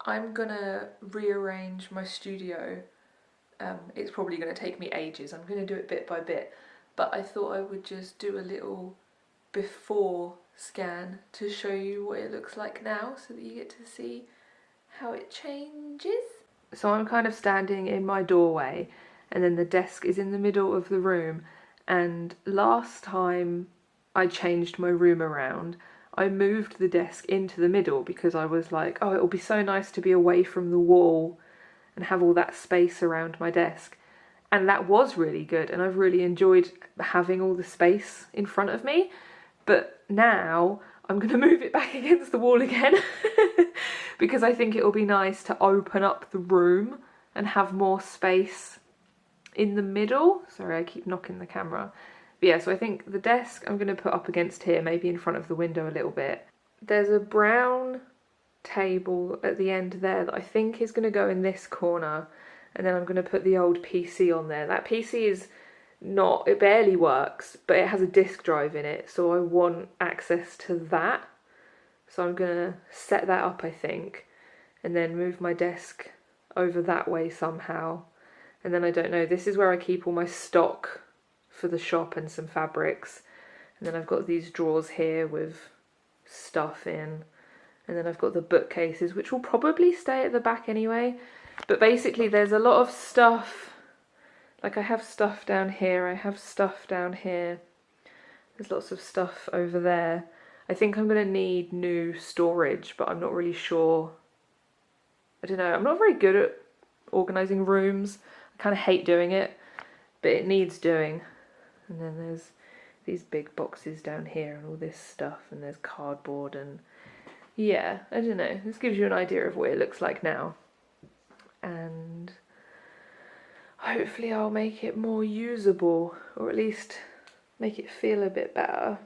I'm gonna rearrange my studio. It's probably gonna take me ages. I'm gonna do it bit by bit, but I thought I would just do a little before scan to show you what it looks like now so that you get to see how it changes. So I'm kind of standing in my doorway and then the desk is in the middle of the room, and last time I changed my room around I moved the desk into the middle because I was like, oh, it'll be so nice to be away from the wall and have all that space around my desk. And that was really good, and I've really enjoyed having all the space in front of me. But now I'm going to move it back against the wall again because I think it'll be nice to open up the room and have more space in the middle. Sorry, I keep knocking the camera. But yeah, so I think the desk I'm going to put up against here, maybe in front of the window a little bit. There's a brown table at the end there that I think is going to go in this corner, and then I'm going to put the old PC on there. That PC is not, it barely works, but it has a disk drive in it, so I want access to that. So I'm going to set that up, I think, and then move my desk over that way somehow. And then I don't know, this is where I keep all my stock for the shop and some fabrics. And then I've got these drawers here with stuff in. And then I've got the bookcases, which will probably stay at the back anyway. But basically there's a lot of stuff. Like I have stuff down here, I have stuff down here. There's lots of stuff over there. I think I'm going to need new storage, but I'm not really sure. I don't know, I'm not very good at organising rooms. I kind of hate doing it, but it needs doing. And then there's these big boxes down here and all this stuff, and there's cardboard, and yeah, I don't know. This gives you an idea of what it looks like now. And hopefully I'll make it more usable, or at least make it feel a bit better.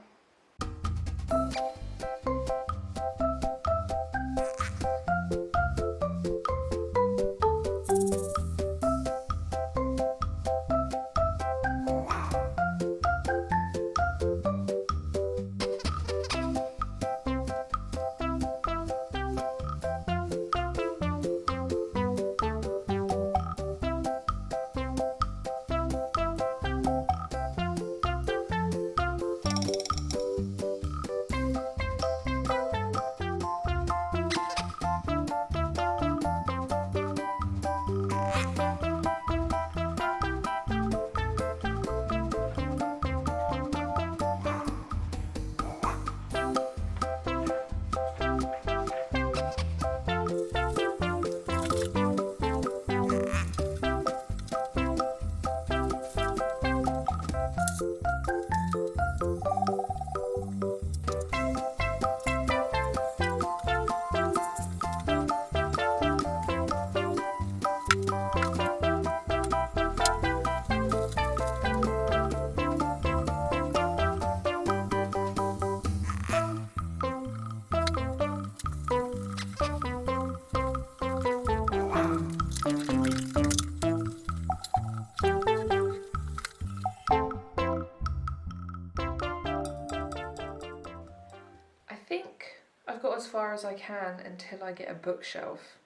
As far as I can until I get a bookshelf.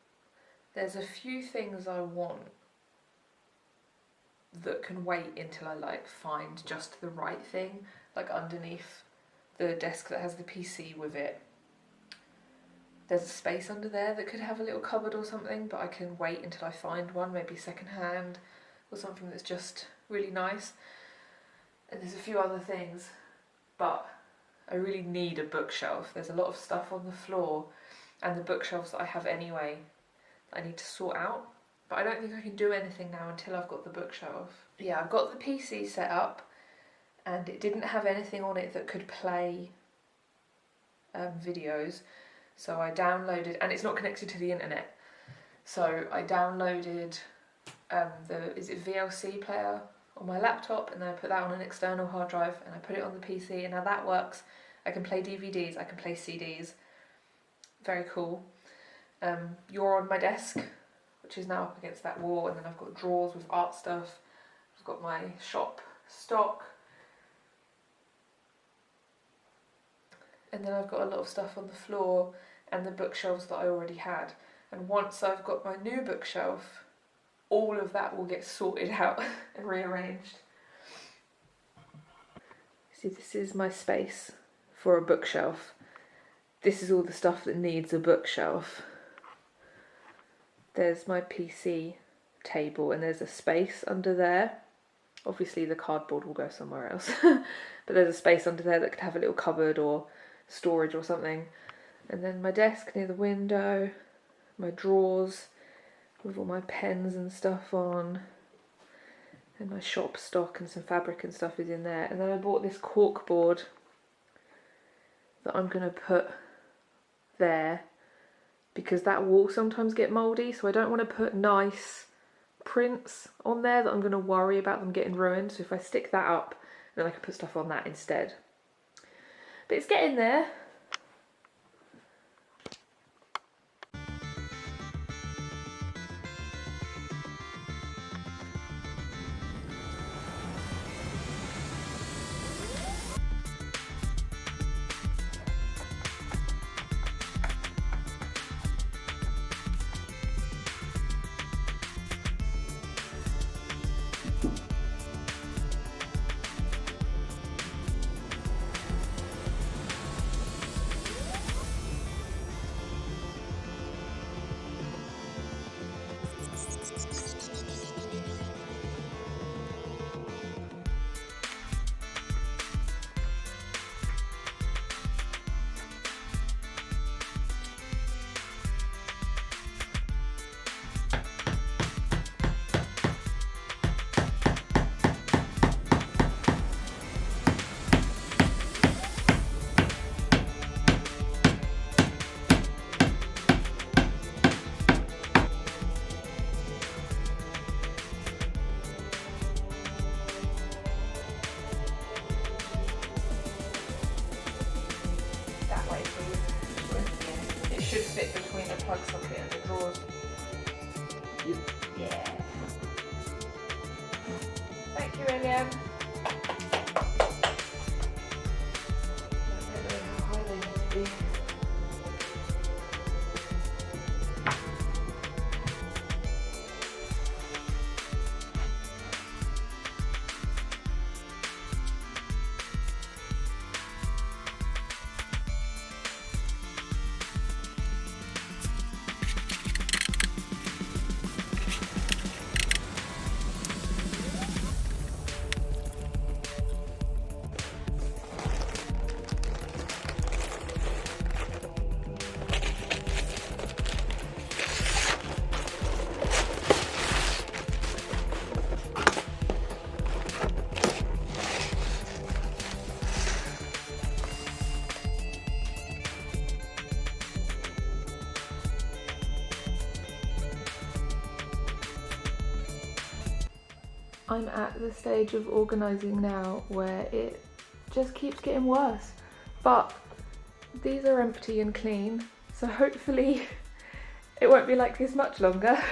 There's a few things I want that can wait until I like find just the right thing, like underneath the desk that has the PC with it. There's a space under there that could have a little cupboard or something, but I can wait until I find one, maybe secondhand or something that's just really nice. And there's a few other things, but I really need a bookshelf. There's a lot of stuff on the floor, and the bookshelves that I have anyway I need to sort out, but I don't think I can do anything now until I've got the bookshelf. Yeah, I've got the PC set up, and it didn't have anything on it that could play videos, so I downloaded, and it's not connected to the internet, so I downloaded is it VLC player on my laptop, and then I put that on an external hard drive, and I put it on the PC, and now that works. I can play DVDs, I can play CDs. Very cool. You're on my desk, which is now up against that wall, and then I've got drawers with art stuff. I've got my shop stock. And then I've got a lot of stuff on the floor and the bookshelves that I already had. And once I've got my new bookshelf, all of that will get sorted out and rearranged. See, this is my space for a bookshelf. This is all the stuff that needs a bookshelf. There's my PC table and there's a space under there. Obviously the cardboard will go somewhere else, but there's a space under there that could have a little cupboard or storage or something. And then my desk near the window, my drawers with all my pens and stuff on, and my shop stock and some fabric and stuff is in there. And then I bought this cork board that I'm going to put there because that wall sometimes get mouldy, so I don't want to put nice prints on there that I'm going to worry about them getting ruined. So if I stick that up, then I can put stuff on that instead. But it's getting there. Should fit between the plug socket and the drawers. Yeah. Thank you, William. I don't know how high they need to be. I'm at the stage of organising now where it just keeps getting worse, but these are empty and clean, so hopefully it won't be like this much longer.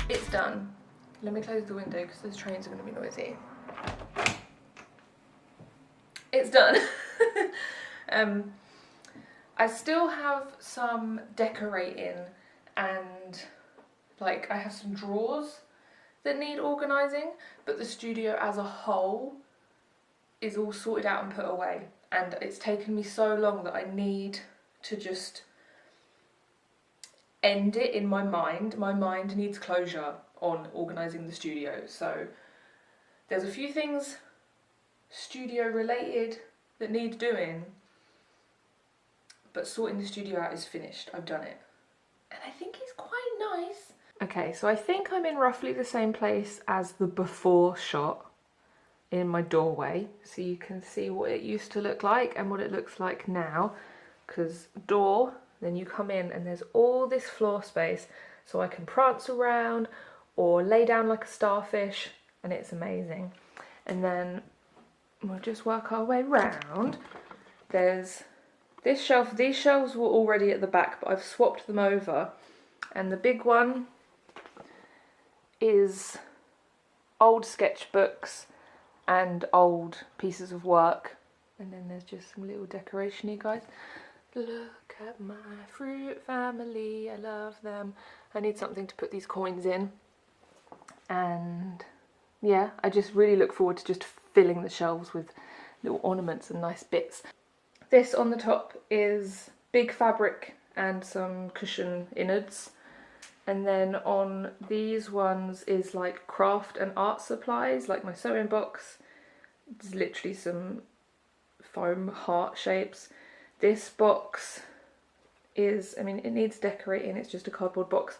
It's done. Let me close the window because those trains are going to be noisy. It's done. I still have some decorating and like I have some drawers that need organising, but the studio as a whole is all sorted out and put away, and it's taken me so long that I need to just end it in my mind. My mind needs closure on organising the studio. So there's a few things studio related that need doing, but sorting the studio out is finished. I've done it. And I think it's quite nice. Okay, so I think I'm in roughly the same place as the before shot in my doorway. So you can see what it used to look like and what it looks like now. Because door, then you come in and there's all this floor space. So I can prance around or lay down like a starfish, and it's amazing. And then we'll just work our way round. There's this shelf. These shelves were already at the back, but I've swapped them over. And the big one is old sketchbooks and old pieces of work. And then there's just some little decoration-y guys. Look at my fruit family, I love them. I need something to put these coins in. And yeah, I just really look forward to just filling the shelves with little ornaments and nice bits. This on the top is big fabric and some cushion innards. And then on these ones is like craft and art supplies, like my sewing box. There's literally some foam heart shapes. This box is, I mean, it needs decorating, it's just a cardboard box.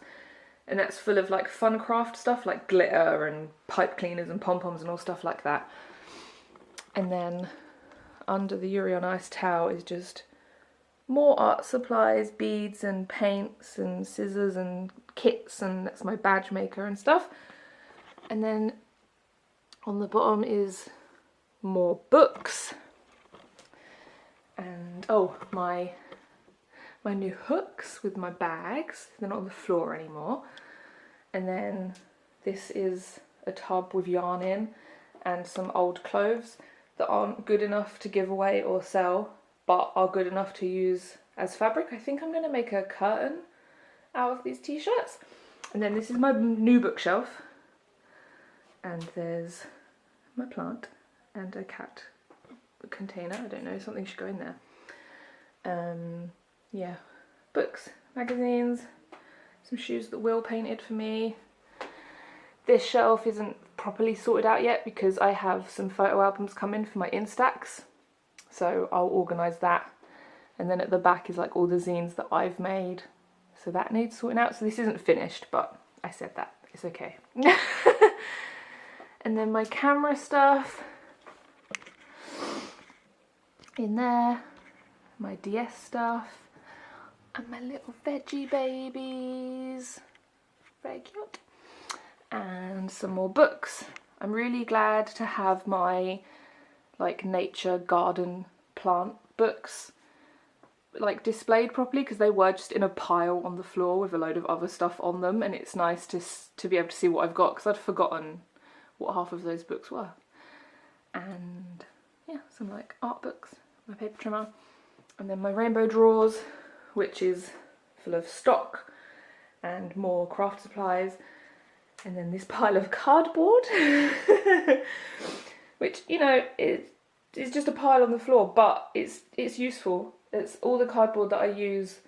And that's full of like fun craft stuff, like glitter and pipe cleaners and pom-poms and all stuff like that. And then under the Yuri on Ice towel is just more art supplies, beads and paints and scissors and kits, and that's my badge maker and stuff. And then on the bottom is more books. And oh, my new hooks with my bags. They're not on the floor anymore. And then this is a tub with yarn in and some old clothes that aren't good enough to give away or sell, but are good enough to use as fabric. I think I'm going to make a curtain out of these t-shirts. And then this is my new bookshelf. And there's my plant and a cat container. I don't know, something should go in there. Yeah, books, magazines, some shoes that Will painted for me. This shelf isn't properly sorted out yet because I have some photo albums coming for my Instax, so I'll organise that. And then at the back is like all the zines that I've made, so that needs sorting out. So this isn't finished, but I said that, it's okay. And then my camera stuff in there, my DS stuff, and my little veggie babies, very cute, and some more books. I'm really glad to have my like nature garden plant books like displayed properly, because they were just in a pile on the floor with a load of other stuff on them, and it's nice to be able to see what I've got, because I'd forgotten what half of those books were. And yeah, some like art books, my paper trimmer, and then my rainbow drawers, which is full of stock and more craft supplies, and then this pile of cardboard which, you know, it's just a pile on the floor, but it's useful. It's all the cardboard that I use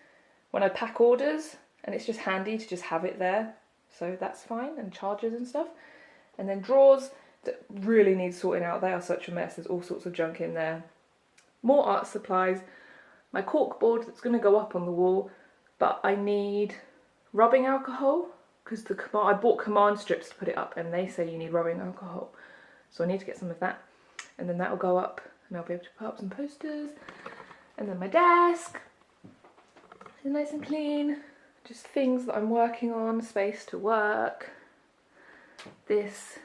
when I pack orders, and it's just handy to just have it there, so that's fine, and chargers and stuff. And then drawers that really need sorting out. They are such a mess. There's all sorts of junk in there. More art supplies. My cork board that's going to go up on the wall, but I need rubbing alcohol, because I bought command strips to put it up, and they say you need rubbing alcohol. So I need to get some of that. And then that will go up, and I'll be able to put up some posters. And then my desk is nice and clean. Just things that I'm working on, space to work. This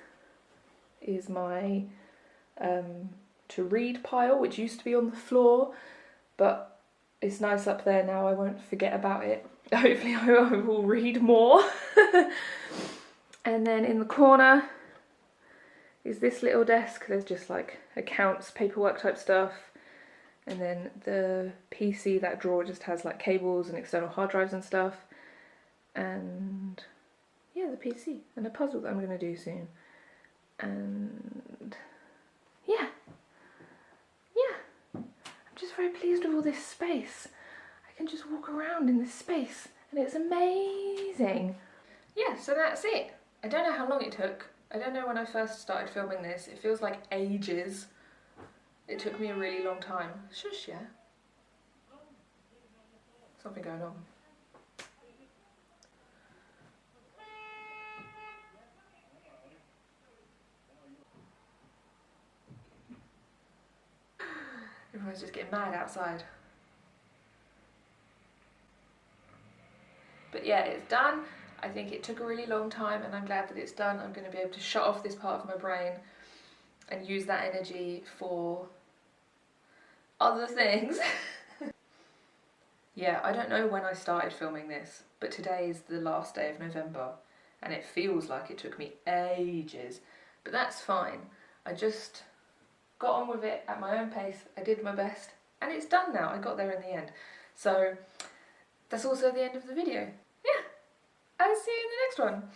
is my to read pile, which used to be on the floor, but it's nice up there now. I won't forget about it. Hopefully I will read more. And then in the corner is this little desk. There's just like accounts, paperwork type stuff. And then the PC, that drawer just has like cables and external hard drives and stuff. And yeah, the PC and a puzzle that I'm going to do soon. And yeah, just very pleased with all this space. I can just walk around in this space and it's amazing. Yeah, so that's it. I don't know how long it took. I don't know when I first started filming this. It feels like ages. It took me a really long time. Shush, yeah. Something going on. Everyone's just getting mad outside. But yeah, it's done. I think it took a really long time and I'm glad that it's done. I'm going to be able to shut off this part of my brain and use that energy for other things. Yeah, I don't know when I started filming this, but today is the last day of November and it feels like it took me ages, but that's fine. I just got on with it at my own pace, I did my best, and it's done now. I got there in the end. So that's also the end of the video. Yeah, I'll see you in the next one.